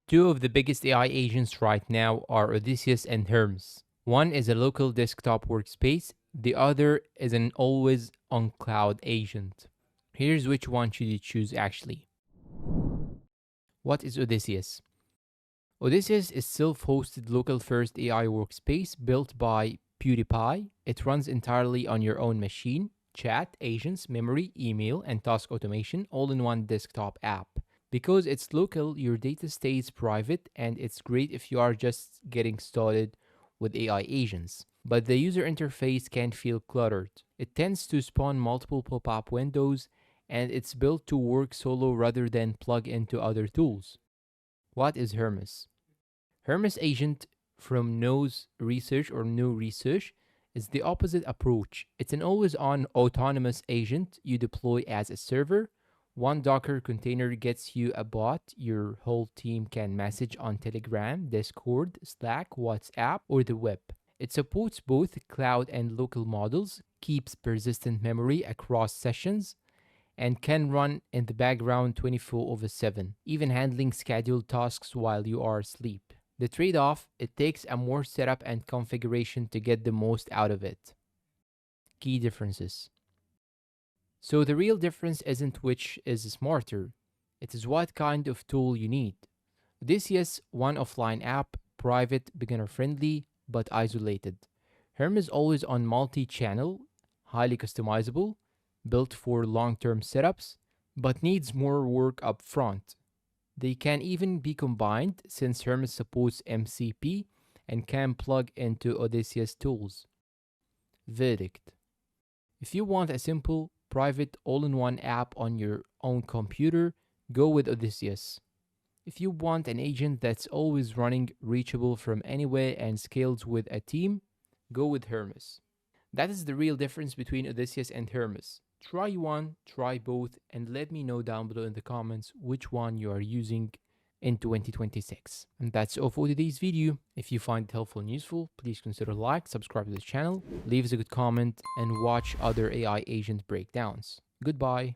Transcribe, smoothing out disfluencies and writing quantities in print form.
Two of the biggest AI agents right now are Odysseus and Hermes. One is a local desktop workspace, the other is an always on cloud agent. Here's which one should you choose actually. What is Odysseus? Odysseus is self-hosted local-first AI workspace built by PewDiePie. It runs entirely on your own machine, chat, agents, memory, email, and task automation all in one desktop app. Because it's local, your data stays private, and it's great if you are just getting started with AI agents. But the user interface can feel cluttered. It tends to spawn multiple pop-up windows, and it's built to work solo rather than plug into other tools. What is Hermes? Hermes agent from No's research or No research is the opposite approach. It's an always on autonomous agent you deploy as a server. One Docker container gets you a bot your whole team can message on Telegram, Discord, Slack, WhatsApp, or the web. It supports both cloud and local models, keeps persistent memory across sessions, and can run in the background 24/7, even handling scheduled tasks while you are asleep. The trade off, it takes a more setup and configuration to get the most out of it. Key differences. So, the real difference isn't which is smarter, it is what kind of tool you need. Odysseus, one offline app, private, beginner friendly, but isolated. Hermes always on multi channel, highly customizable, built for long term setups, but needs more work up front. They can even be combined since Hermes supports MCP and can plug into Odysseus tools. Verdict. If you want a simple, private, all in one app on your own computer, go with Odysseus. If you want an agent that's always running, reachable from anywhere, and scales with a team, go with Hermes. That is the real difference between Odysseus and Hermes. Try one, try both, and let me know down below in the comments which one you are using in 2026. And that's all for today's video. If you find it helpful and useful, please consider like, subscribe to the channel, leave us a good comment, and watch other AI agent breakdowns. Goodbye.